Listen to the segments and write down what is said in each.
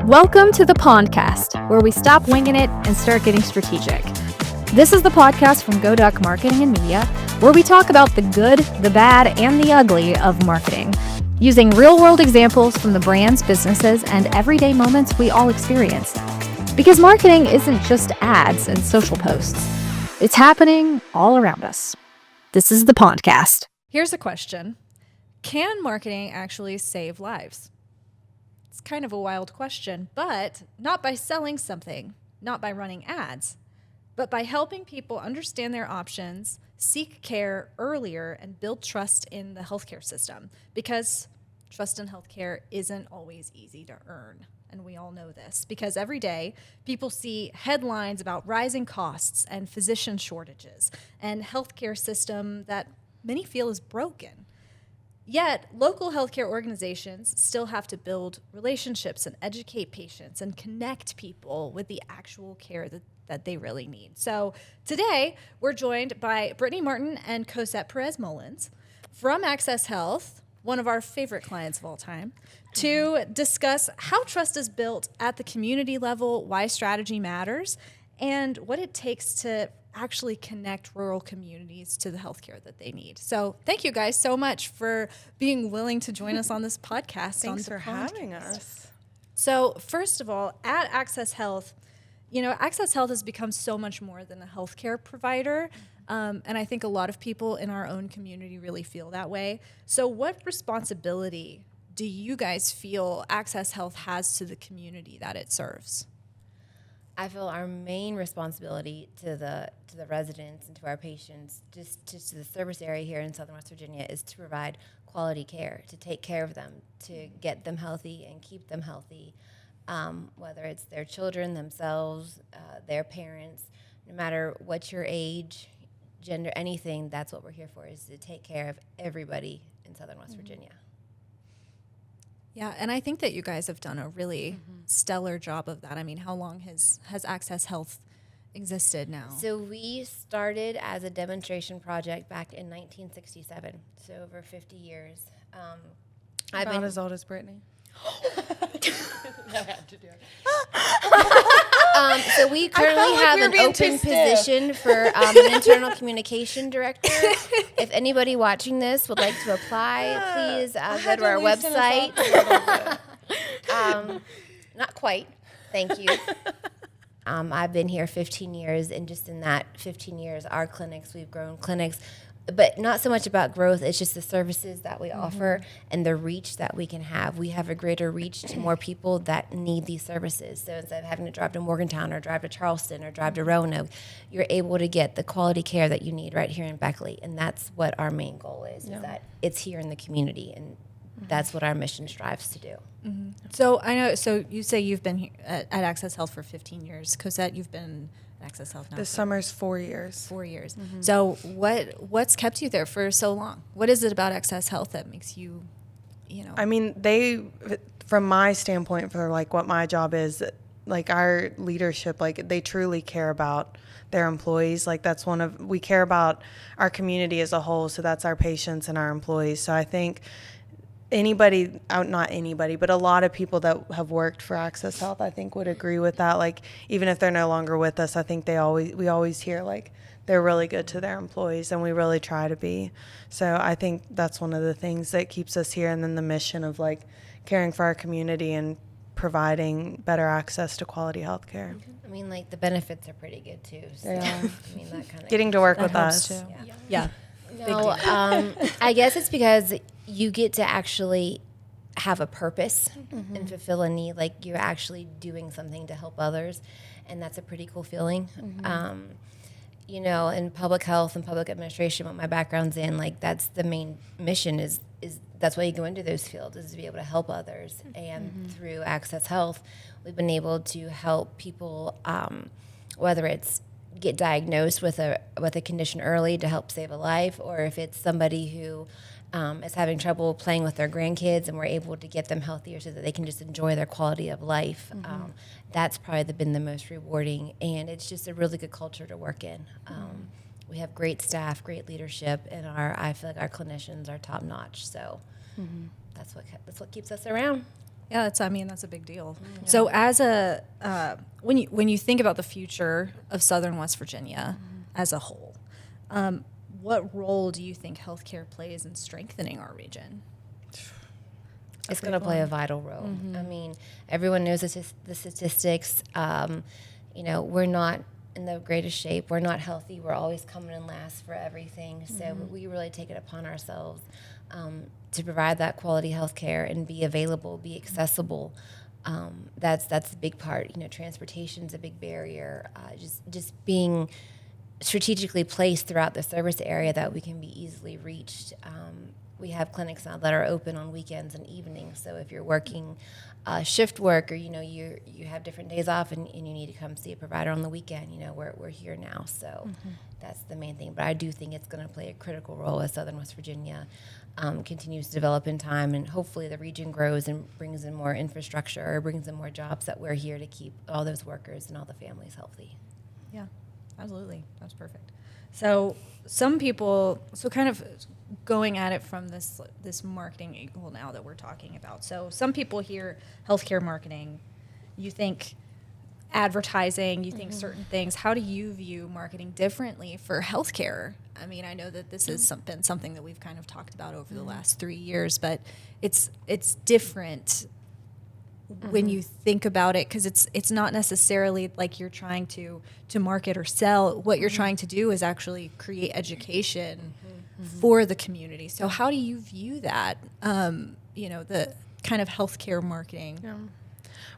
Welcome to the Pondcast, where we stop winging it and start getting strategic. This is the podcast from GoDuck Marketing and Media, where we talk about the good, the bad, and the ugly of marketing, using real-world examples from the brands, businesses, and everyday moments we all experience. Because marketing isn't just ads and social posts. It's happening all around us. This is the Pondcast. Here's a question. Can marketing actually save lives? It's kind of a wild question, but not by selling something, not by running ads, but by helping people understand their options, seek care earlier, and build trust in the healthcare system. Because trust in healthcare isn't always easy to earn. And we all know this because every day people see headlines about rising costs and physician shortages and healthcare system that many feel is broken. Yet, local healthcare organizations still have to build relationships and educate patients and connect people with the actual care that they really need. So today, we're joined by Brittany Martin and Cosette Perez-Mullins from AccessHealth, one of our favorite clients of all time, to discuss how trust is built at the community level, why strategy matters, and what it takes to actually connect rural communities to the healthcare that they need. So thank you guys so much for being willing to join us on this podcast. Thanks for having us. So first of all, at AccessHealth, AccessHealth has become so much more than a healthcare provider. And I think a lot of people in our own community really feel that way. So what responsibility do you guys feel AccessHealth has to the community that it serves? I feel our main responsibility to the residents and to our patients, just to the service area here in Southern West Virginia, is to provide quality care, to take care of them, to get them healthy and keep them healthy, whether it's their children, themselves, their parents, no matter what your age, gender, anything, that's what we're here for, is to take care of everybody in Southern West Virginia. Yeah, and I think that you guys have done a really stellar job of that. I mean, how long has AccessHealth existed now? So we started as a demonstration project back in 1967, so over 50 years. I've been as old as Brittany. I had to do it. So we currently have an open position for an internal communication director. If anybody watching this would like to apply, please go to our website. Not quite. Thank you. I've been here 15 years, and just in that 15 years, we've grown clinics. But not so much about growth, it's just the services that we offer and the reach that we can have. We have a greater reach to more people that need these services. So instead of having to drive to Morgantown or drive to Charleston or drive to Roanoke, you're able to get the quality care that you need right here in Beckley. And that's what our main goal is that it's here in the community. And that's what our mission strives to do. Mm-hmm. So I know, so you say you've been here at AccessHealth for 15 years. Cosette, you've been AccessHealth now. This summer's 4 years. 4 years. Mm-hmm. So what's kept you there for so long? What is it about AccessHealth that makes you, I mean, from my standpoint, for like what my job is, like our leadership, like they truly care about their employees. Like we care about our community as a whole. So that's our patients and our employees. So I think not anybody, but a lot of people that have worked for AccessHealth, I think would agree with that. Like, even if they're no longer with us, I think we always hear like they're really good to their employees, and we really try to be. So I think that's one of the things that keeps us here. And then the mission of like caring for our community and providing better access to quality health care. I mean, like the benefits are pretty good too. So, yeah. I mean, that kind of getting to work with us. Too. Yeah. No, I guess it's because you get to actually have a purpose and fulfill a need. Like you're actually doing something to help others, and that's a pretty cool feeling. In public health and public administration, what my background's in, like that's the main mission is that's why you go into those fields, is to be able to help others. And through AccessHealth, we've been able to help people, whether it's get diagnosed with a condition early to help save a life, or if it's somebody who is having trouble playing with their grandkids and we're able to get them healthier so that they can just enjoy their quality of life. That's probably been the most rewarding, and it's just a really good culture to work in. We have great staff, great leadership, and I feel like our clinicians are top notch. So that's what keeps us around. Yeah, that's a big deal. Mm-hmm. So as a when you think about the future of Southern West Virginia as a whole, what role do you think healthcare plays in strengthening our region? It's going to play a vital role. I mean, everyone knows the statistics. We're not in the greatest shape. We're not healthy. We're always coming in last for everything. So we really take it upon ourselves to provide that quality health care and be available, be accessible. That's a big part. Transportation's a big barrier. Just being strategically placed throughout the service area that we can be easily reached. We have clinics now that are open on weekends and evenings. So if you're working shift work, or you have different days off and you need to come see a provider on the weekend, we're here now. So that's the main thing. But I do think it's going to play a critical role as Southern West Virginia continues to develop in time, and hopefully the region grows and brings in more infrastructure or brings in more jobs, that we're here to keep all those workers and all the families healthy. Yeah, absolutely. That's perfect. So some people, kind of going at it from this marketing angle now that we're talking about. So some people hear healthcare marketing, you think advertising, you think certain things. How do you view marketing differently for healthcare? I mean, I know that this has been something that we've kind of talked about over the last 3 years, but it's different when you think about it, because it's not necessarily like you're trying to market or sell. What you're trying to do is actually create education for the community. So how do you view that, the kind of healthcare marketing? Yeah.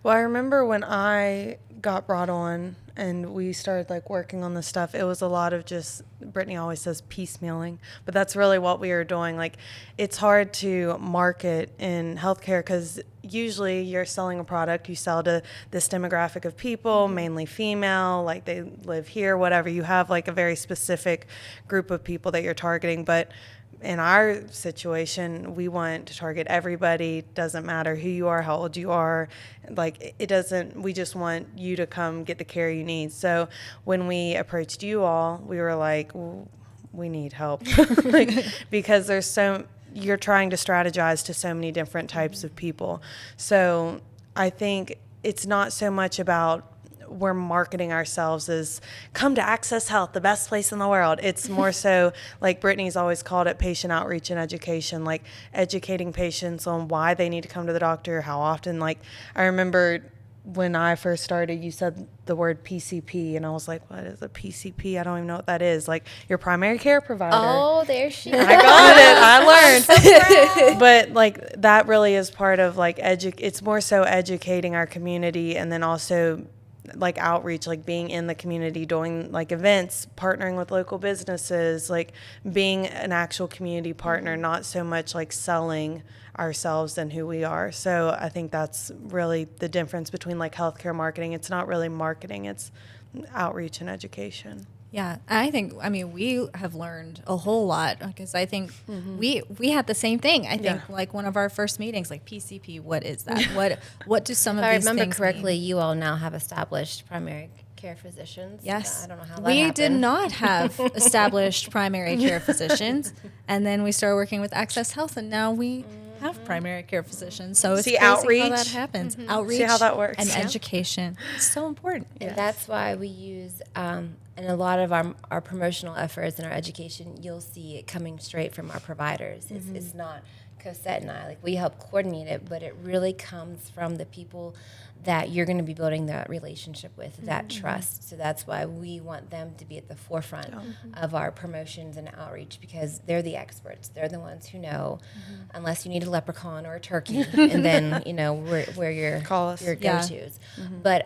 Well, I remember when I got brought on and we started working on this stuff, it was a lot of just, Brittany always says piecemealing, but that's really what we were doing. It's hard to market in healthcare because usually you're selling a product, you sell to this demographic of people, mainly female, they live here, whatever. You have a very specific group of people that you're targeting, but in our situation, we want to target everybody. Doesn't matter who you are, how old you are. We just want you to come get the care you need. So when we approached you all, we were like, we need help. Because you're trying to strategize to so many different types of people. So I think it's not so much about we're marketing ourselves as come to AccessHealth, the best place in the world. It's more so Brittany's always called it patient outreach and education, educating patients on why they need to come to the doctor, how often. I remember when I first started, you said the word PCP, and I was like, what is a PCP? I don't even know what that is. Your primary care provider. Oh, there she is. I got it. I learned. But that really is part of it's more so educating our community, and then also outreach, being in the community, doing events, partnering with local businesses, being an actual community partner, not so much selling ourselves and who we are. So I think that's really the difference between healthcare marketing. It's not really marketing, it's outreach and education. Yeah, I think, we have learned a whole lot, because I think we had the same thing. I think one of our first meetings, PCP, what is that? What do some of these things If I remember correctly, mean? You all now have established primary care physicians. Yes. I don't know how that we happened. did not have established primary care physicians, and then we started working with AccessHealth, and now we have primary care physicians. So it's crazy outreach. how that happens. Outreach. See how that works. And education. It's so important. And that's why we use, in a lot of our promotional efforts and our education, you'll see it coming straight from our providers. It's not Cosette and I. We help coordinate it, but it really comes from the people that you're going to be building that relationship with, that trust. So that's why we want them to be at the forefront of our promotions and outreach, because they're the experts. They're the ones who know, unless you need a leprechaun or a turkey, and then where your go-tos. But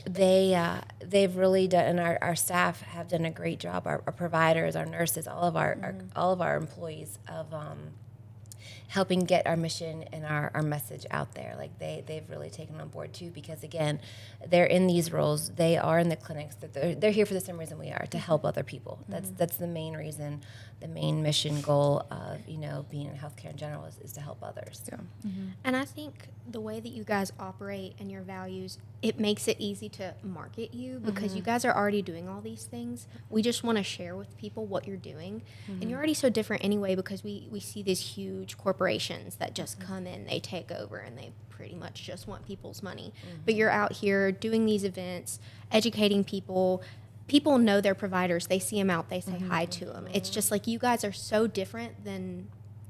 they've really done, and our staff have done a great job. Our providers, our nurses, all of our employees of helping get our mission and our message out there. They've really taken on board too, because again, they're in these roles. They are in the clinics. They're here for the same reason we are, to help other people. That's the main reason, the main mission goal of being in healthcare in general is to help others. And I think the way that you guys operate and your values, it makes it easy to market you because you guys are already doing all these things. We just want to share with people what you're doing. And you're already so different anyway because we see these huge corporations that just come in, they take over, and they pretty much just want people's money. But you're out here doing these events, educating people. People know their providers. They see them out. They say hi to them. It's just like you guys are so different than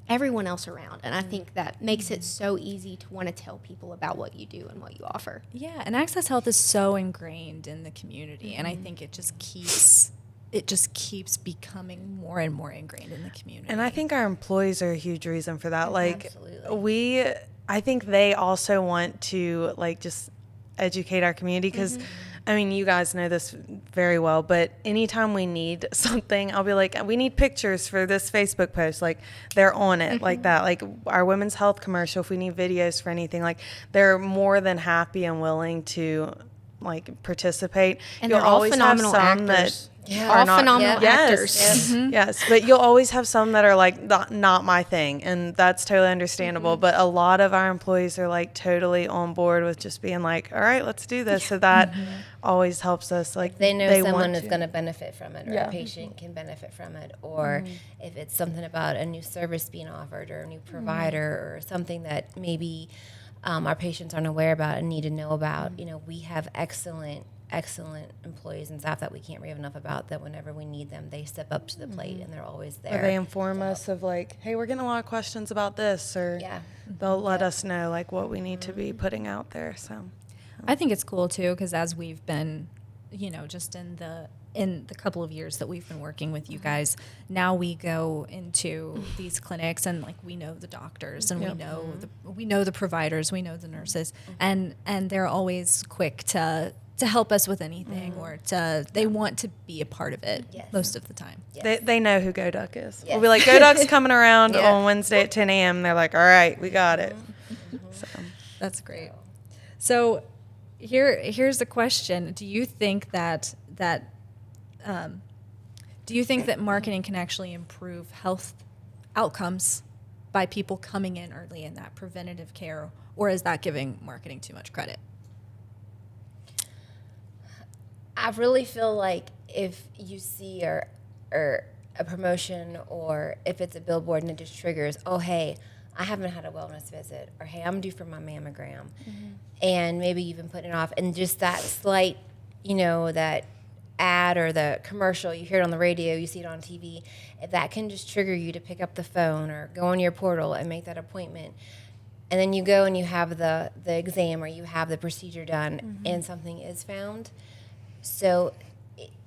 everyone else around. And I think that makes it so easy to want to tell people about what you do and what you offer. Yeah, and AccessHealth is so ingrained in the community, and I think it just keeps becoming more and more ingrained in the community. And I think our employees are a huge reason for that. Like, Absolutely. I think they also want to, like, just educate our community because, I mean, you guys know this very well, but anytime we need something, I'll be like, we need pictures for this Facebook post. Like, they're on it like that. Like, our women's health commercial, if we need videos for anything, like, they're more than happy and willing to, like, participate. And You'll they're all always have phenomenal some actors. Yeah. All are not- phenomenal actors. Yes, but you'll always have some that are like not my thing, and that's totally understandable. But a lot of our employees are like totally on board with just being like, all right, let's do this. So that always helps us. Like, They know someone want is to. going to benefit from it, or Yeah. a patient can benefit from it, or if it's something about a new service being offered or a new provider or something that maybe our patients aren't aware about and need to know about. You know, we have excellent employees and staff that we can't rave enough about, that whenever we need them, they step up to the plate and they're always there. Or they inform us of like, hey, we're getting a lot of questions about this, or Yeah. they'll let us know like what we need to be putting out there. So I think it's cool too, because as we've been, you know, just in the couple of years that we've been working with you guys, now we go into these clinics and like we know the doctors and we know the providers, we know the nurses, and they're always quick to help us with anything or they want to be a part of it most of the time. they know who GoDuck is. Yes. We'll be like, GoDuck's coming around Yeah. on Wednesday at 10 a.m. They're like, all right, we got it. So. That's great. So here's the question: do you think that marketing can actually improve health outcomes by people coming in early in that preventative care, or is that giving marketing too much credit? I really feel like if you see or a promotion, or if it's a billboard and it just triggers, oh, hey, I haven't had a wellness visit, or hey, I'm due for my mammogram, and maybe you've been putting it off, and just that slight, you know, that ad or the commercial, you hear it on the radio, you see it on TV, if that can just trigger you to pick up the phone or go on your portal and make that appointment, and then you go and you have the exam or you have the procedure done and something is found. So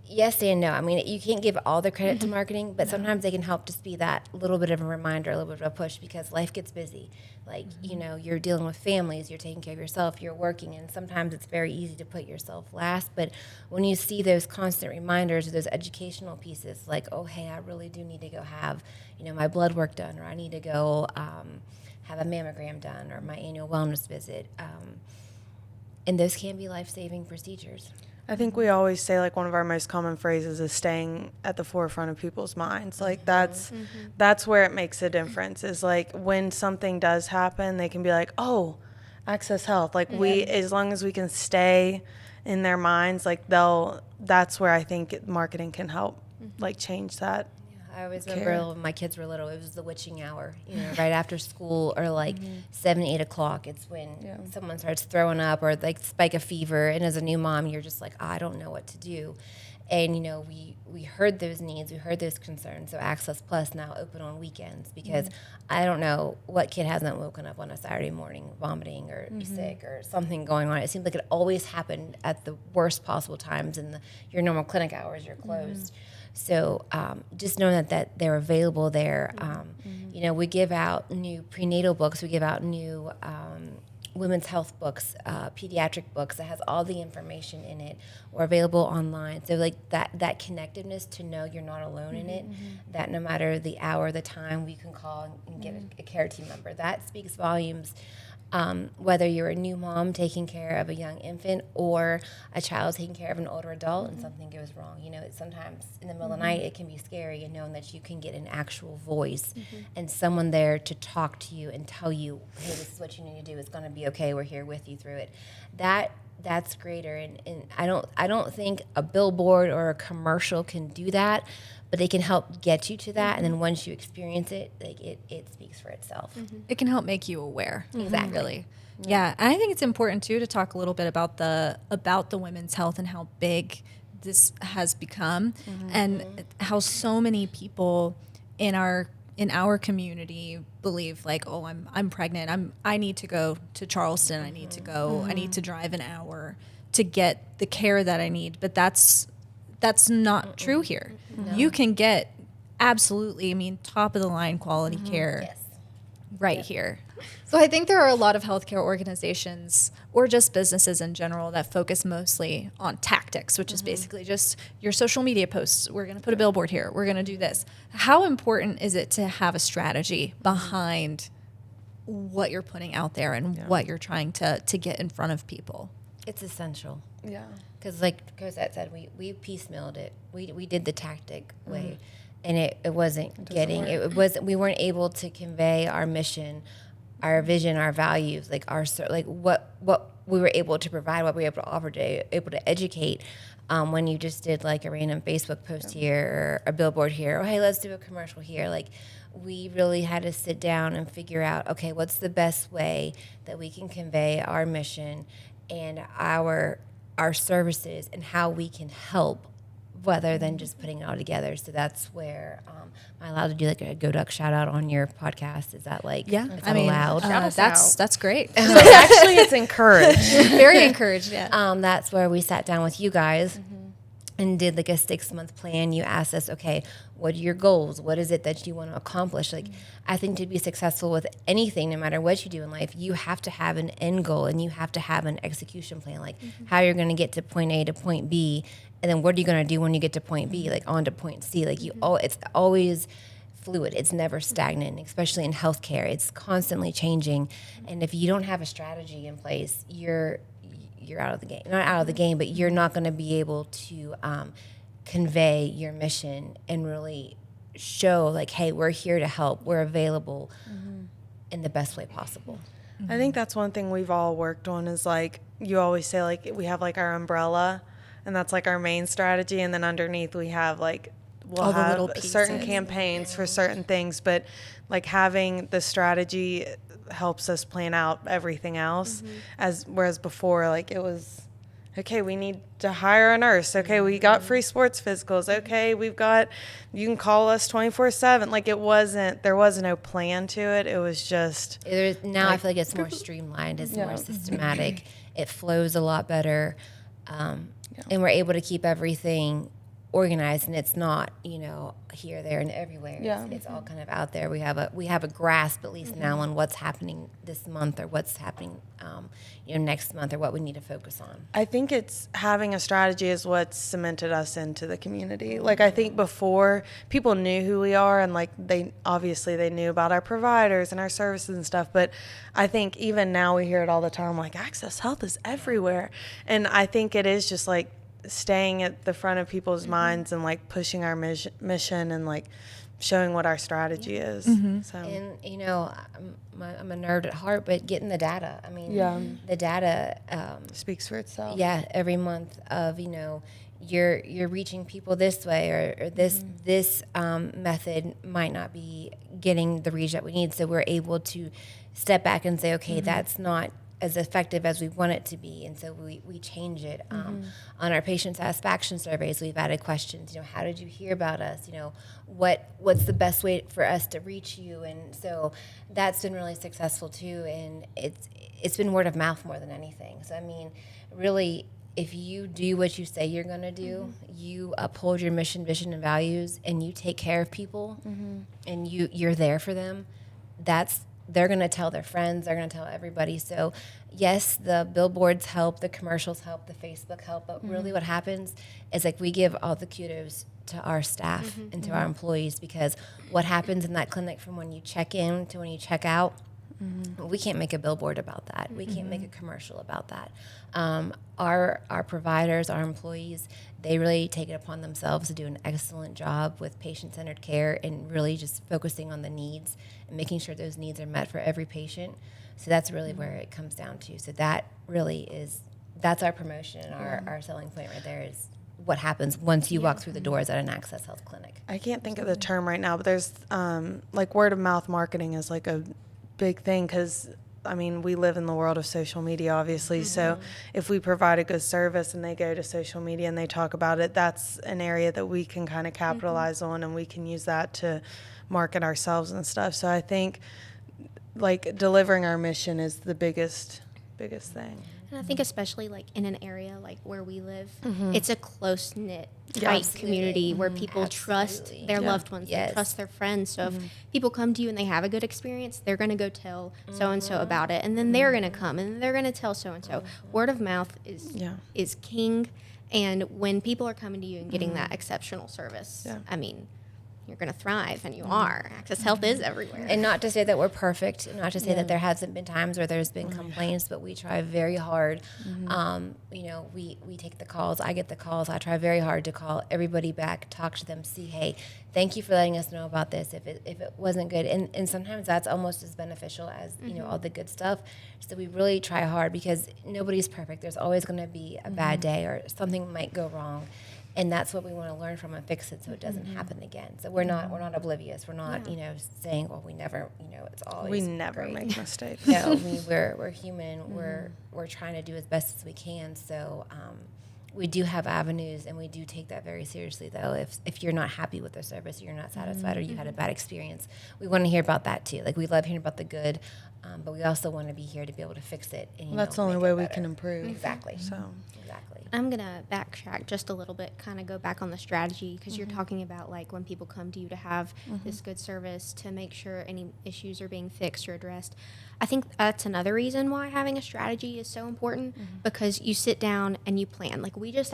yes and no. I mean, you can't give all the credit to marketing, but sometimes they can help just be that little bit of a reminder, a little bit of a push, because life gets busy. Like, you know, you're dealing with families, you're taking care of yourself, you're working, and sometimes it's very easy to put yourself last. But when you see those constant reminders or those educational pieces, like, oh, hey, I really do need to go have, you know, my blood work done, or I need to go have a mammogram done, or my annual wellness visit. And those can be life-saving procedures. I think we always say like one of our most common phrases is staying at the forefront of people's minds. Like that's where it makes a difference, is like when something does happen, they can be like, oh, AccessHealth. Like as long as we can stay in their minds, like that's where I think marketing can help like change that. I always remember when my kids were little, it was the witching hour, you know, right after school, or like 7, 8 o'clock. It's when someone starts throwing up or like spike a fever. And as a new mom, you're just like, I don't know what to do. And, you know, we heard those needs, we heard those concerns. So Access Plus now open on weekends, because I don't know what kid hasn't woken up on a Saturday morning vomiting or sick or something going on. It seems like it always happened at the worst possible times in your normal clinic hours, you're closed. So just knowing that they're available there. You know, we give out new prenatal books. We give out new women's health books, pediatric books that has all the information in it, or available online. So like that connectiveness to know you're not alone in it, that no matter the hour, the time, we can call and get a care team member. That speaks volumes. Whether you're a new mom taking care of a young infant, or a child taking care of an older adult and something goes wrong. You know, sometimes in the middle of the night it can be scary, and knowing that you can get an actual voice and someone there to talk to you and tell you, hey, this is what you need to do. It's going to be okay. We're here with you through it. That that's greater. And I don't think a billboard or a commercial can do that, but they can help get you to that. And then once you experience it, like it speaks for itself. It can help make you aware. Exactly. Really. Yeah. And I think it's important too to talk a little bit about the women's health and how big this has become and how so many people in our community believe like, oh, I'm pregnant. I need to go to Charleston. I need to go. I need to drive an hour to get the care that I need. But that's not true here. No. You can get absolutely, top of the line quality care right here. So I think there are a lot of healthcare organizations or just businesses in general that focus mostly on tactics, which is basically just your social media posts. We're going to put a billboard here. We're going to do this. How important is it to have a strategy behind what you're putting out there and what you're trying to get in front of people? It's essential. Yeah. Because like Cosette said, we piecemealed it. We did the tactic way, and it wasn't getting work. It was we weren't able to convey our mission, our vision, our values, like what we were able to provide, what we were able to offer, able to educate. When you just did like a random Facebook post here or a billboard here, oh hey, let's do a commercial here. Like we really had to sit down and figure out, okay, what's the best way that we can convey our mission and our services and how we can help, rather than just putting it all together. So that's where am I allowed to do like a Go Duck shout out on your podcast? Is that like allowed? That's great. Actually, it's encouraged. Very encouraged. Yeah. That's where we sat down with you guys and did like a 6-month plan. You asked us, okay, what are your goals? What is it that you want to accomplish? Like, I think to be successful with anything, no matter what you do in life, you have to have an end goal and you have to have an execution plan, like how you're going to get to point A to point B. And then what are you going to do when you get to point B, like on to point C? Like it's always fluid. It's never stagnant, especially in healthcare. It's constantly changing. And if you don't have a strategy in place, you're out of the game. Not out of the game, but you're not going to be able to convey your mission and really show like, hey, we're here to help. We're available in the best way possible. I think that's one thing we've all worked on is like, you always say like, we have like our umbrella and that's like our main strategy. And then underneath we have like, we'll have certain campaigns for certain things, but like having the strategy helps us plan out everything else. Whereas before, like it was, okay, we need to hire a nurse. Okay, we got free sports physicals. Okay, you can call us 24/7. Like there was no plan to it. It was just. Now I feel like it's more streamlined. It's more systematic. It flows a lot better. And we're able to keep everything organized, and it's not, here, there, and everywhere. Yeah. It's all kind of out there. We have a grasp at least now on what's happening this month or what's happening, next month or what we need to focus on. I think it's having a strategy is what cemented us into the community. Like I think before people knew who we are and like they knew about our providers and our services and stuff. But I think even now we hear it all the time, like AccessHealth is everywhere. And I think it is just like staying at the front of people's minds and like pushing our mission and like showing what our strategy is. So. And I'm a nerd at heart, but getting the data. I mean, the data speaks for itself. Yeah, every month of you're reaching people this way or this method might not be getting the reach that we need. So we're able to step back and say, okay, that's not as effective as we want it to be, and so we change it. On our patient satisfaction surveys, we've added questions. How did you hear about us? What's the best way for us to reach you? And so that's been really successful too. And it's been word of mouth more than anything. So I mean, really, if you do what you say you're going to do, you uphold your mission, vision, and values, and you take care of people, and you're there for them. They're going to tell their friends. They're going to tell everybody. So, yes, the billboards help, the commercials help, the Facebook help. But really what happens is like we give all the kudos to our staff and to our employees, because what happens in that clinic from when you check in to when you check out, we can't make a billboard about that. We can't make a commercial about that. Our providers, our employees, they really take it upon themselves to do an excellent job with patient-centered care and really just focusing on the needs and making sure those needs are met for every patient. So that's really where it comes down to. So that really is that's our promotion and our selling point right there is what happens once you walk through the doors at an AccessHealth clinic. I can't think of the term right now, but there's like word of mouth marketing is like a big thing because I mean, we live in the world of social media, obviously. So if we provide a good service and they go to social media and they talk about it, that's an area that we can kind of capitalize on, and we can use that to market ourselves and stuff. So I think like delivering our mission is the biggest thing. And I think especially like in an area like where we live, it's a close knit, Yeah. tight community where people trust their loved ones, they trust their friends. So if people come to you and they have a good experience, they're going to go tell so and so about it, and then they're going to come and they're going to tell so and so. Word of mouth is king, and when people are coming to you and getting that exceptional service, I mean, you're going to thrive, and you are. AccessHealth is everywhere. And not to say that we're perfect, not to say that there hasn't been times where there's been complaints, but we try very hard. You know, we take the calls. I get the calls. I try very hard to call everybody back, talk to them, see, hey, thank you for letting us know about this if it wasn't good. And sometimes that's almost as beneficial as, you know, all the good stuff. So we really try hard because nobody's perfect. There's always going to be a bad day or something might go wrong. And that's what we want to learn from and fix it so it doesn't happen again. So we're not oblivious. We're not, you know, saying, well, we never, you know, it's always We never great. make mistakes. No, we're human. We're trying to do as best as we can. So we do have avenues, and we do take that very seriously, though. If you're not happy with the service, or you're not satisfied, or you had a bad experience, we want to hear about that too. Like, we love hearing about the good, but we also want to be here to be able to fix it. And, That's the only way we can improve. Exactly. So. Exactly. I'm going to backtrack just a little bit, kind of go back on the strategy, because you're talking about like when people come to you to have this good service, to make sure any issues are being fixed or addressed. I think that's another reason why having a strategy is so important, because you sit down and you plan. Like we just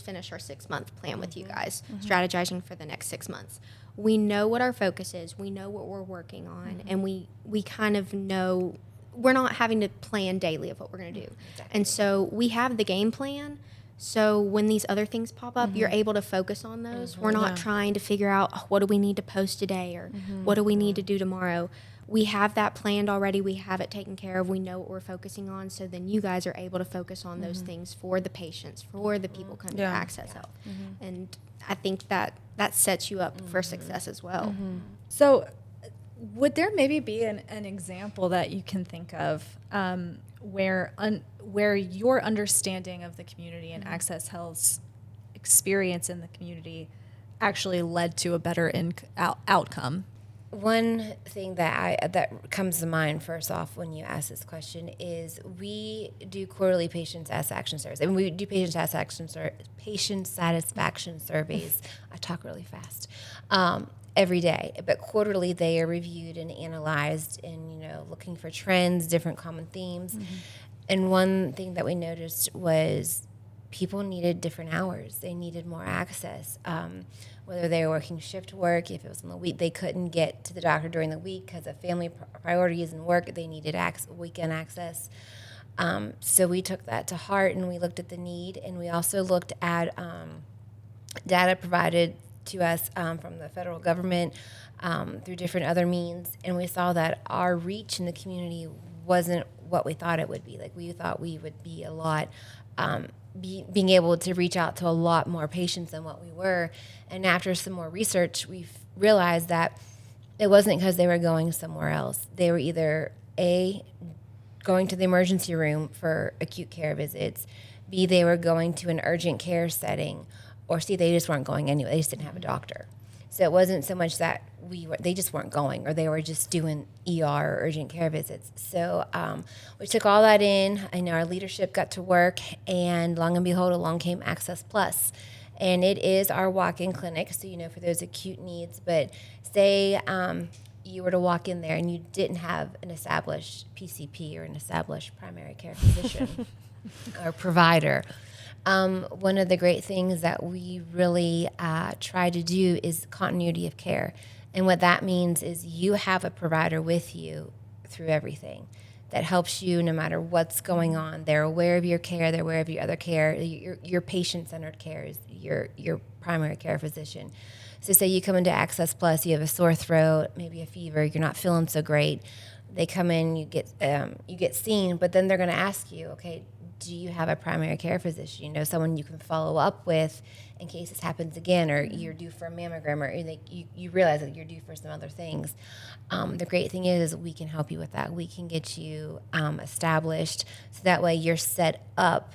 finished our 6-month plan with you guys, strategizing for the next 6 months. We know what our focus is. We know what we're working on, and we kind of know we're not having to plan daily of what we're going to do. Exactly. And so we have the game plan. So when these other things pop up, you're able to focus on those. We're not trying to figure out, oh, what do we need to post today, or what do we need to do tomorrow. We have that planned already. We have it taken care of. We know what we're focusing on. So then you guys are able to focus on those things for the patients, for the people coming to AccessHealth. And I think that sets you up for success as well. So would there maybe be an example that you can think of where your understanding of the community and AccessHealth's experience in the community actually led to a better outcome? One thing that comes to mind first off when you ask this question is we do quarterly patient satisfaction surveys. I mean, we do patient satisfaction surveys. I talk really fast. Every day, but quarterly they are reviewed and analyzed, and, you know, looking for trends, different common themes. And one thing that we noticed was people needed different hours. They needed more access. Whether they were working shift work, if it was on the week, they couldn't get to the doctor during the week because of family priorities and work. They needed weekend access. So we took that to heart, and we looked at the need, and we also looked at data provided to us from the federal government through different other means, and we saw that our reach in the community wasn't what we thought it would be. Like, we thought we would be a lot, being able to reach out to a lot more patients than what we were. And after some more research, we realized that it wasn't because they were going somewhere else. They were either A, going to the emergency room for acute care visits, B, they were going to an urgent care setting, or C, they just weren't going anyway. They just didn't have a doctor. So it wasn't so much that they just weren't going, or they were just doing ER or urgent care visits. So we took all that in, and our leadership got to work, and long and behold, along came Access Plus. And it is our walk-in clinic, so, you know, for those acute needs. But say you were to walk in there and you didn't have an established PCP or an established primary care physician or provider. One of the great things that we really try to do is continuity of care. And what that means is you have a provider with you through everything that helps you no matter what's going on. They're aware of your care. They're aware of your other care. Your patient-centered care is your primary care physician. So say you come into Access Plus, you have a sore throat, maybe a fever, you're not feeling so great. They come in, you get seen, but then they're going to ask you, okay, do you have a primary care physician? You know, someone you can follow up with in case this happens again, or you're due for a mammogram, or like you realize that you're due for some other things. The great thing is we can help you with that. We can get you established, so that way you're set up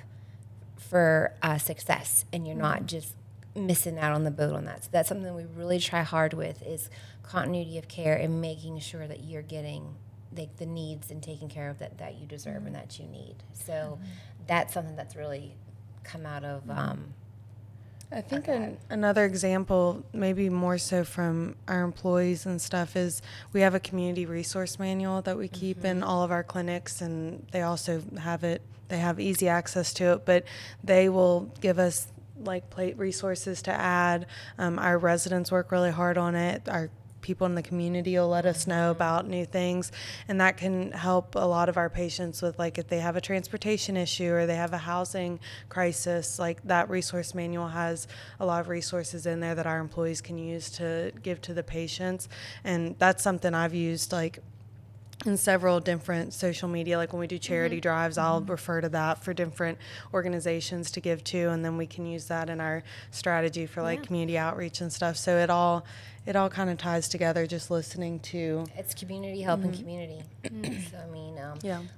for success, and you're not just missing out on the boat on that. So that's something we really try hard with, is continuity of care and making sure that you're getting the needs and taking care of that you deserve and that you need. So that's something that's really come out of I think another example, maybe more so from our employees and stuff, is we have a community resource manual that we keep in all of our clinics, and they also have it. They have easy access to it, but they will give us like plate resources to add. Our residents work really hard on it. Our people in the community will let us know about new things, and that can help a lot of our patients with, like, if they have a transportation issue or they have a housing crisis. Like, that resource manual has a lot of resources in there that our employees can use to give to the patients, and that's something I've used, like, in several different social media. Like when we do charity drives, I'll refer to that for different organizations to give to, and then we can use that in our strategy for like community outreach and stuff. So it all kind of ties together, just listening to. It's community helping community. So I mean,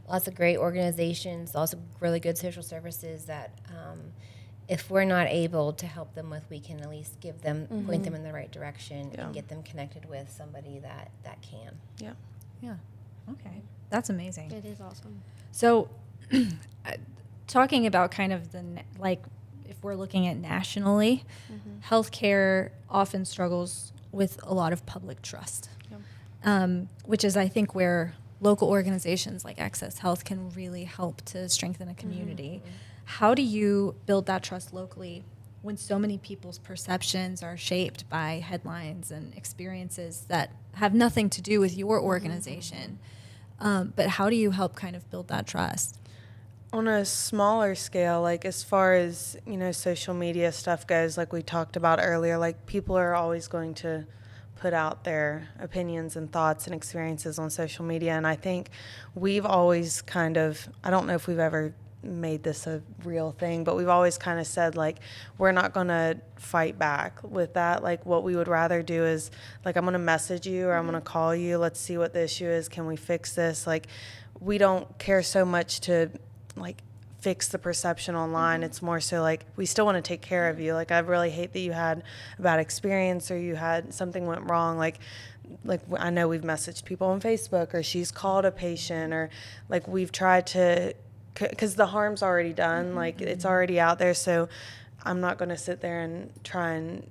lots of great organizations, also really good social services that if we're not able to help them with, we can at least give them, point them in the right direction and get them connected with somebody that can. Yeah. Yeah. Okay. That's amazing. It is awesome. So, talking about kind of like, if we're looking at nationally, healthcare often struggles with a lot of public trust, which is, I think, where local organizations like AccessHealth can really help to strengthen a community. How do you build that trust locally when so many people's perceptions are shaped by headlines and experiences that have nothing to do with your organization? But how do you help kind of build that trust? On a smaller scale, like as far as, social media stuff goes, like we talked about earlier, like people are always going to put out their opinions and thoughts and experiences on social media. And I think we've always kind of, I don't know if we've ever made this a real thing, but we've always kind of said, like, we're not going to fight back with that. Like, what we would rather do is, like, I'm going to message you or I'm going to call you. Let's see what the issue is. Can we fix this? Like, we don't care so much to, like, fix the perception online. It's more so, like, we still want to take care of you. Like, I really hate that you had a bad experience or you had something went wrong. Like I know we've messaged people on Facebook, or she's called a patient, or, like, we've tried to, because the harm's already done, like it's already out there. So I'm not going to sit there and try and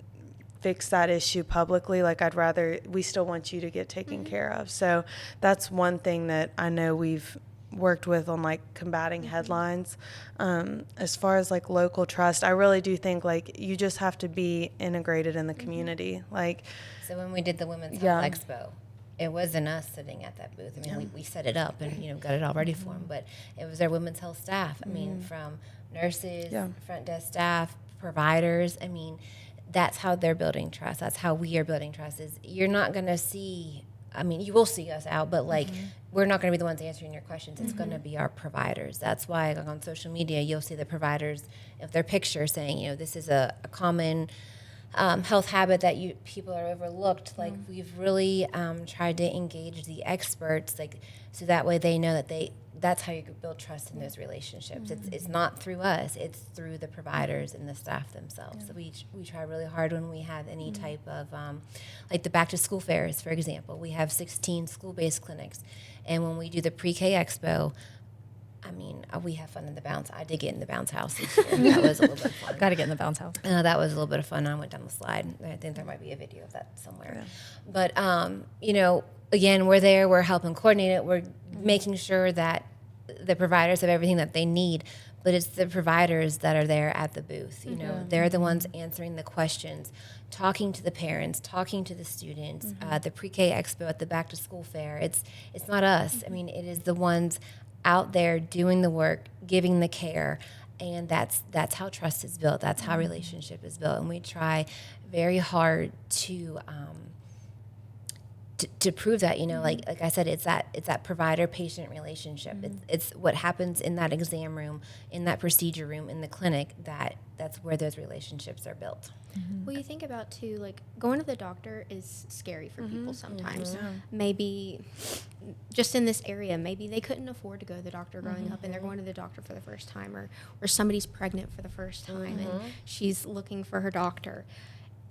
fix that issue publicly. Like, I'd rather, we still want you to get taken care of. So that's one thing that I know we've worked with on, like, combating headlines. As far as, like, local trust, I really do think, like, you just have to be integrated in the community. Like, so when we did the Women's Health Expo, it wasn't us sitting at that booth. I mean, we set it up and, got it all ready for them, but it was our women's health staff. I mean, from nurses, front desk staff, providers. I mean, that's how they're building trust. That's how we are building trust. Is you're not going to see, I mean, you will see us out, but, like, we're not going to be the ones answering your questions. It's going to be our providers. That's why, like, on social media, you'll see the providers, if their picture saying, this is a common health habit that people are overlooked. Like, we've really tried to engage the experts, like, so that way they know that that's how you build trust in those relationships. It's not through us, it's through the providers and the staff themselves. So we try really hard when we have any type of like the back to school fairs, for example. We have 16 school-based clinics, and when we do the pre-K expo, I mean, we have fun in the bounce. I did get in the bounce house this year. That was a little bit fun. Got to get in the bounce house. That was a little bit of fun. I went down the slide. I think there might be a video of that somewhere. But, again, we're there. We're helping coordinate it. We're making sure that the providers have everything that they need. But it's the providers that are there at the booth. They're the ones answering the questions, talking to the parents, talking to the students. The pre-K expo at the back to school fair. It's not us. I mean, it is the ones out there doing the work, giving the care, and that's how trust is built. That's how relationship is built, and we try very hard to to prove that, like I said, it's that provider-patient relationship. It's what happens in that exam room, in that procedure room, in the clinic, that's where those relationships are built. Well, you think about too, like going to the doctor is scary for people sometimes. Maybe just in this area, maybe they couldn't afford to go to the doctor growing up, and they're going to the doctor for the first time, or somebody's pregnant for the first time and she's looking for her doctor.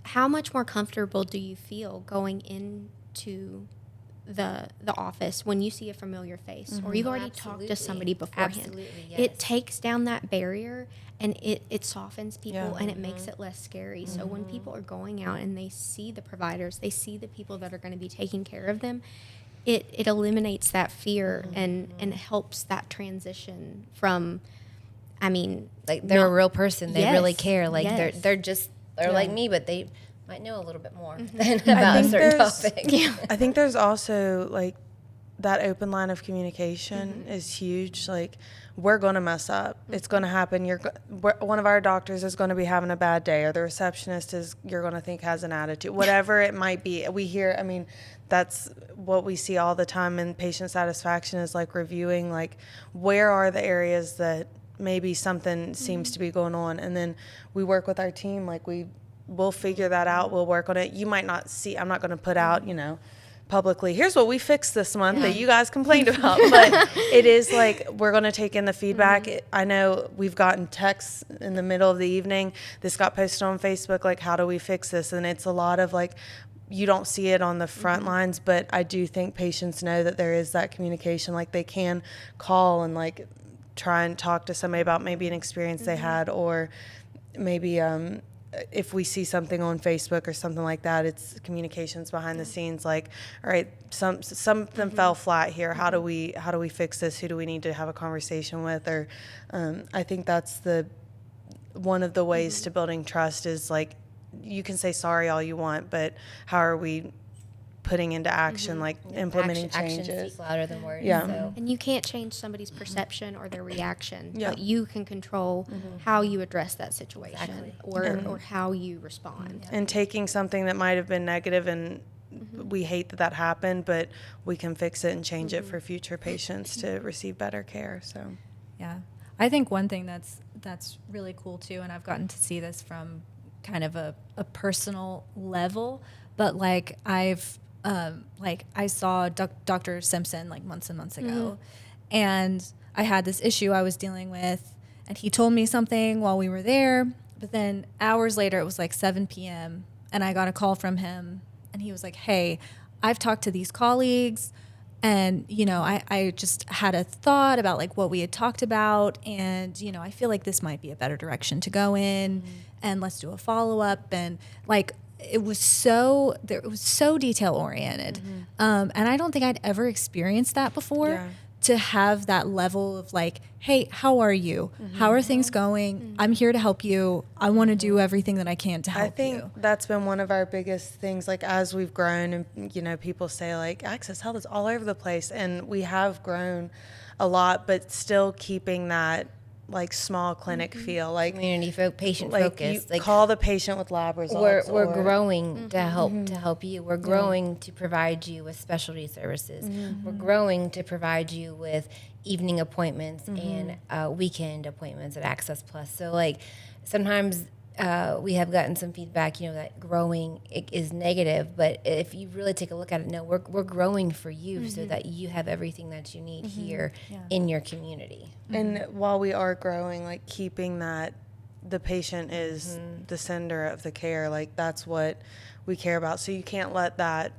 How much more comfortable do you feel going into the office when you see a familiar face or you've already talked to somebody beforehand? Absolutely, yes. It takes down that barrier, and it softens people and it makes it less scary. So when people are going out and they see the providers, they see the people that are going to be taking care of them, it eliminates that fear and helps that transition from, like they're a real person. They really care. Like they're like me, but they might know a little bit more about a certain topic. I think there's also like that open line of communication is huge. Like, we're going to mess up. It's going to happen. One of our doctors is going to be having a bad day, or the receptionist you're going to think has an attitude, whatever it might be. We hear, that's what we see all the time in patient satisfaction, is like reviewing, like, where are the areas that maybe something seems to be going on. And then we work with our team. Like, we'll figure that out. We'll work on it. You might not see, I'm not going to put out, publicly, here's what we fixed this month that you guys complained about. But it is like, we're going to take in the feedback. I know we've gotten texts in the middle of the evening. This got posted on Facebook, like, how do we fix this? And it's a lot of like, you don't see it on the front lines, but I do think patients know that there is that communication. Like, they can call and like try and talk to somebody about maybe an experience they had, or maybe if we see something on Facebook or something like that, it's communications behind the scenes. Like, all right, something fell flat here. How do we fix this? Who do we need to have a conversation with? Or I think that's one of the ways to building trust is, like, you can say sorry all you want, but how are we putting into action, like implementing changes? Actions speak louder than words. Yeah. So. And you can't change somebody's perception or their reaction, but you can control how you address that situation or how you respond. And taking something that might have been negative, and we hate that happened, but we can fix it and change it for future patients to receive better care. So, yeah, I think one thing that's really cool too, and I've gotten to see this from kind of a personal level, but like I saw Dr. Simpson like months and months ago, and I had this issue I was dealing with, and he told me something while we were there, but then hours later, it was like 7 p.m., and I got a call from him, and he was like, hey, I've talked to these colleagues, and, I just had a thought about like what we had talked about, and, I feel like this might be a better direction to go in, and let's do a follow-up, and like, it was so detail oriented. And I don't think I'd ever experienced that before, to have that level of like, hey, how are you? How are things going? I'm here to help you. I want to do everything that I can to help you. I think that's been one of our biggest things, like, as we've grown, and, people say like AccessHealth is all over the place, and we have grown a lot, but still keeping that like small clinic feel, like community patient like focused. Like, call the patient with lab results. We're growing to help you. We're growing to provide you with specialty services. We're growing to provide you with evening appointments and weekend appointments at Access Plus. So like sometimes we have gotten some feedback, that growing is negative, but if you really take a look at it, no, we're growing for you so that you have everything that you need here in your community. And while we are growing, like, keeping that the patient is the center of the care, like, that's what we care about. So you can't let that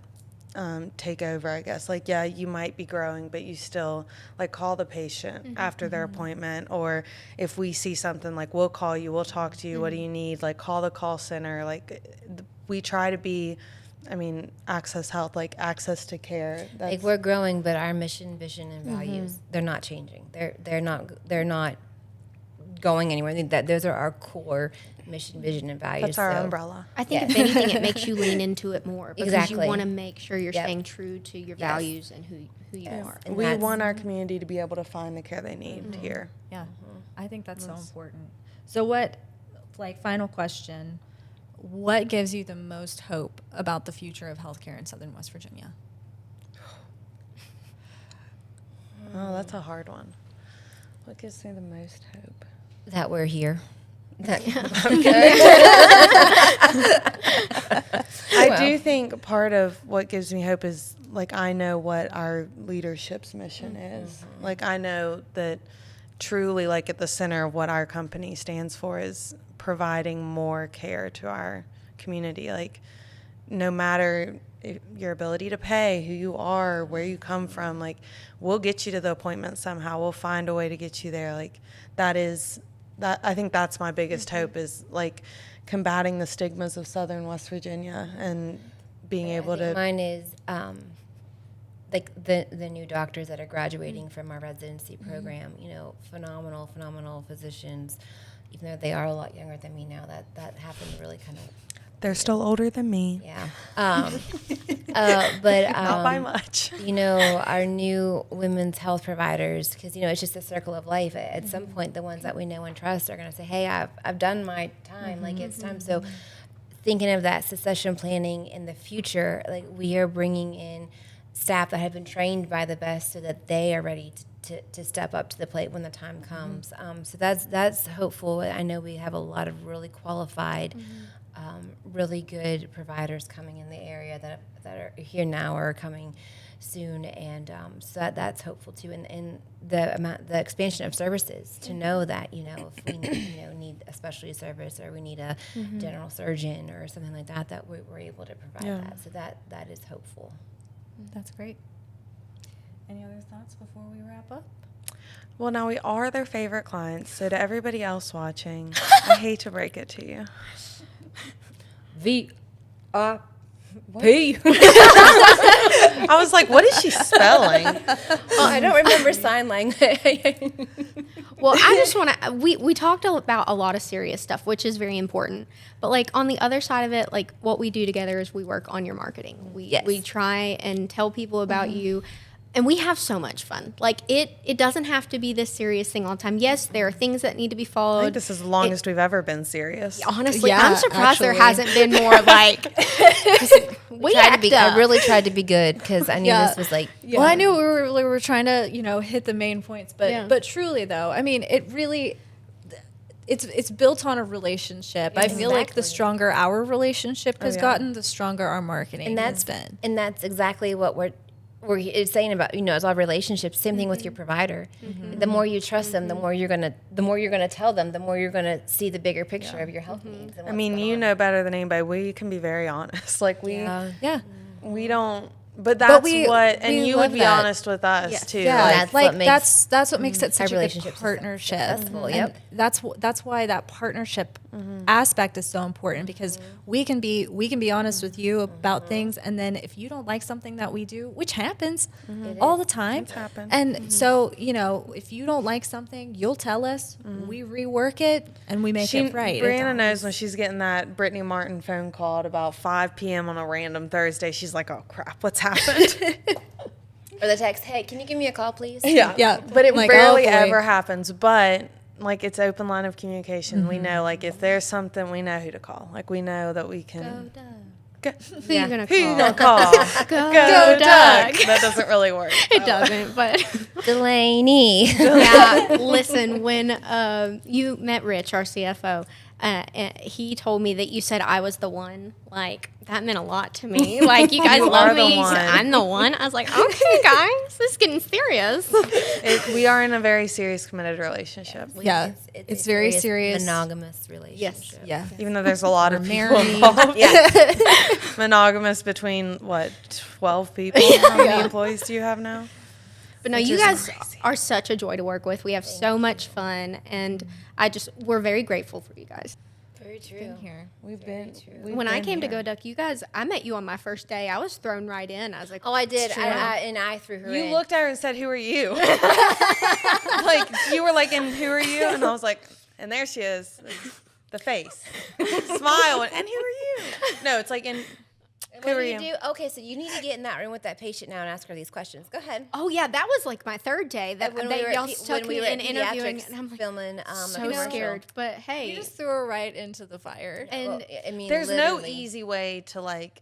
take over, I guess. Like, yeah, you might be growing, but you still, like, call the patient after their appointment, or if we see something, like, we'll call you, we'll talk to you, what do you need? Like, call the call center. Like, we try to be, AccessHealth, like, access to care. Like, we're growing, but our mission, vision, and values, they're not changing. They're not going anywhere. Those are our core mission, vision, and values. That's our umbrella. I think if anything, it makes you lean into it more because you Exactly. want to make sure you're staying true to your values and who you are. And We want our community to be able to find the care they need here. Yeah, I think that's so important. So what, like, final question, what gives you the most hope about the future of healthcare in Southern West Virginia? Oh, that's a hard one. What gives me the most hope? That we're here. I do think part of what gives me hope is, like, I know what our leadership's mission is. Like, I know that truly, like, at the center of what our company stands for is providing more care to our community. Like, no matter your ability to pay, who you are, where you come from, like, we'll get you to the appointment somehow. We'll find a way to get you there. Like, I think that's my biggest hope, is like combating the stigmas of Southern West Virginia and being able to. Mine is like the new doctors that are graduating from our residency program. You know, phenomenal physicians. Even though they are a lot younger than me now, that happened really kind of. They're still older than me. Yeah. But Not by much. You know, our new women's health providers, because, you know, it's just a circle of life. At some point, the ones that we know and trust are going to say, hey, I've done my time. Like, it's time. So thinking of that succession planning in the future, like, we are bringing in staff that have been trained by the best so that they are ready to step up to the plate when the time comes. So that's hopeful. I know we have a lot of really qualified really good providers coming in the area that are here now or are coming soon, and so that's hopeful too. And the expansion of services to know that, you know, if we need a specialty service or we need a general surgeon or something like that we're able to provide that. So that is hopeful. That's great. Any other thoughts before we wrap up? Well, now we are their favorite clients, so to everybody else watching, I hate to break it to you. VIP. I was like, what is she spelling? I don't remember sign language. Well, I just want to, we talked about a lot of serious stuff, which is very important. But, like, on the other side of it, like, what we do together is we work on your marketing. We try and tell people about you. And we have so much fun. Like, it doesn't have to be this serious thing all the time. Yes, there are things that need to be followed. I think this is the longest we've ever been serious. Honestly, Yeah, I'm surprised there actually. hasn't been more, like, I really tried to be good because I knew this was like. Well, I knew we were trying to, you know, hit the main points, but truly though, I mean, it really, it's built on a relationship. I feel like the stronger our relationship has gotten, the stronger our marketing has been. And that's exactly what we're saying about, you know, it's all relationships. Same thing with your provider. The more you trust them, the more you're gonna tell them, the more you're gonna see the bigger picture of your health needs. And I mean, you know better than anybody. We can be very honest. Like, we don't. But that's and you would be honest with us too. Yeah, Like, that's what makes it such a good relationship partnership. successful. And that's why that partnership aspect is so important, because we can be honest with you about things, and then if you don't like something that we do, which happens all the time, and so, you know, if you don't like something, you'll tell us, we rework it, and we make it right. Brianna knows when she's getting that Brittany Martin phone call at about 5 p.m. on a random Thursday. She's like, oh crap, what's happened? Or the text, hey, can you give me a call, please? Yeah. But it Like, rarely oh, boy. ever happens. But, like, it's open line of communication. We know, like, if there's something, we know who to call. Like, we know that we can. Who you gonna Who you call? gonna call? Go Doug. Doug. That doesn't really work. It doesn't, but Delaney. yeah. Listen, when you met Rich, our CFO, he told me that you said I was the one. Like, that meant a lot to me. Like, you guys You love are the me. one. I'm the one. I was like, okay, guys, this is getting serious. We are in a very serious, committed relationship. Yeah, it's very serious. Monogamous relationship. Yeah. Even though there's a lot of people married. involved. Monogamous between, 12 people? How many employees do you have now? But no, you guys are such a joy to work with. We have so much fun, and we're very grateful for you guys. Very true. We've been. When I came to Go Duck, you guys, I met you on my first day. I was thrown right in. I was like, Oh, I did. Sure. I threw her in. You looked at her and said, "Who are you?" Like, you were like, "And who are you?" And I was like, "And there she is, the face, smile, and who are you?" No, it's like, "And What do you do? Okay, so you need to get in that room with that patient now and ask her these questions. Go ahead. Oh yeah, that was like my third day that y'all took me in interviewing, Pediatrics and I'm like filming so scared. But hey, You just threw her right into the fire. and I mean, there's no literally. easy way to like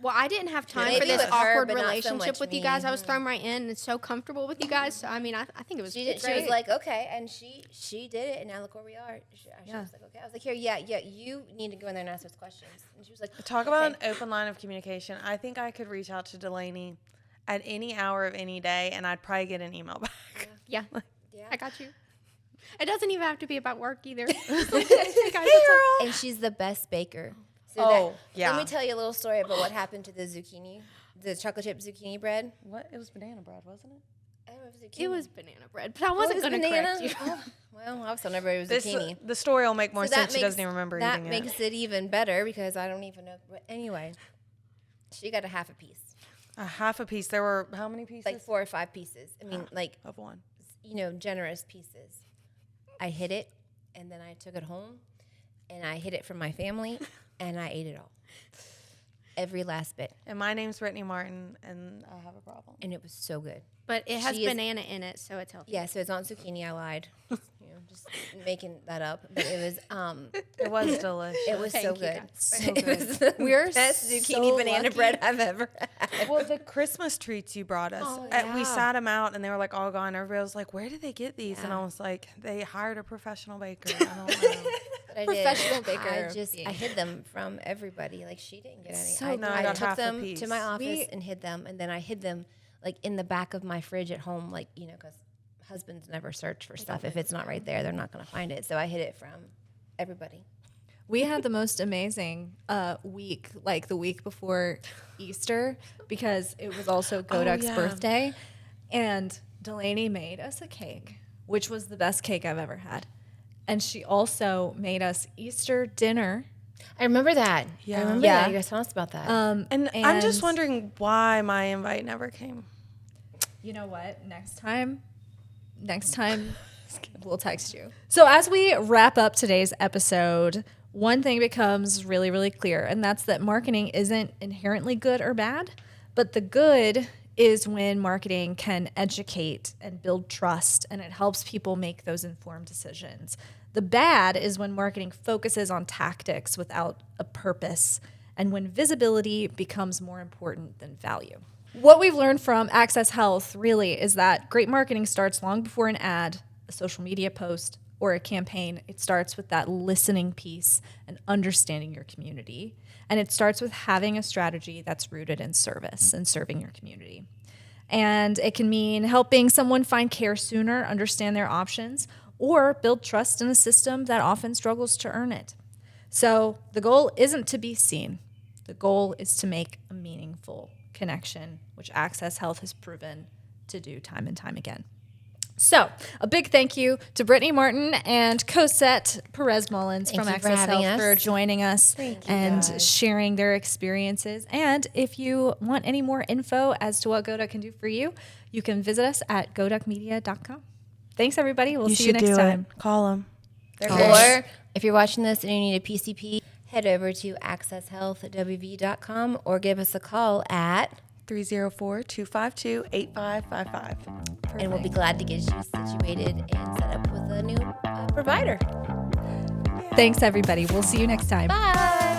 Well, I didn't have time Maybe for this with her, awkward but not so relationship much with you me. guys. I was thrown right in and so comfortable with you guys. So, I mean, I think it was She great. was like, okay, and she did it, and now look where we are. She was like, okay. I was like, here, you need to go in there and ask those questions. And she was like, Talk about an open line of communication. I think I could reach out to Delaney at any hour of any day, and I'd probably get an email back. Yeah. Yeah. I got you. It doesn't even have to be about work either. And she's the best baker. So Let me tell you a little story about what happened to the chocolate chip zucchini bread. What? It was banana bread, wasn't it? Oh, it was zucchini. It was banana bread, but I wasn't going to correct you. Well, I was telling everybody it was zucchini. The story will make more So sense. She doesn't even remember eating That it. makes it even better because I don't even know. But anyway, she got a half a piece. A half a piece. There were how many pieces? Like 4 or 5 pieces. I mean, like, of one. Generous pieces. I hid it, and then I took it home, and I hid it from my family, and I ate it all. Every last bit. And my name's Brittany Martin, and I have a problem. And it was so good. But it has banana in it, so it's healthy. Yeah, so it's not zucchini. I lied. Just making that up. But it was It was delicious. it was so Thank you, good. guys. It was the best zucchini banana bread I've ever had. Well, the Christmas treats you brought us, we sat them out, and they were like all gone. Everybody was like, "Where did they get these?" And I was like, "They hired a professional baker." I don't know. I Professional did. baker. I hid them from everybody. Like she didn't get any. So I got took half a them piece. to my office We- and hid them, and then I hid them like in the back of my fridge at home, like because husbands never search for stuff if it's not right there. They're not going to find it. So I hid it from everybody. We had the most amazing week, like the week before Easter, because it was also Goduk's birthday. And Delaney made us a cake, which was the best cake I've ever had. And she also made us Easter dinner. I remember that. Yeah. I remember Yeah. that. You guys told us about that. And I'm just wondering why my invite never came. You know what? Next time, we'll text you. So as we wrap up today's episode, one thing becomes really, really clear, and that's that marketing isn't inherently good or bad, but the good is when marketing can educate and build trust, and it helps people make those informed decisions. The bad is when marketing focuses on tactics without a purpose, and when visibility becomes more important than value. What we've learned from AccessHealth really is that great marketing starts long before an ad, a social media post, or a campaign. It starts with that listening piece and understanding your community. And it starts with having a strategy that's rooted in service and serving your community. And it can mean helping someone find care sooner, understand their options, or build trust in a system that often struggles to earn it. So the goal isn't to be seen. The goal is to make a meaningful connection, which AccessHealth has proven to do time and time again. So a big thank you to Brittany Martin and Cosette Perez-Mullins from you for having AccessHealth us. for joining us and sharing their experiences. And if you want any more info as to what Goduk can do for you, you can visit us at godukmedia.com. Thanks, everybody. We'll see you next time. Call them. Or if you're watching this and you need a PCP, head over to accesshealthwv.com or give us a call at 304-252-8555. and we'll be glad to get you situated and set up with a new provider. Thanks, everybody. We'll see you next time. Bye.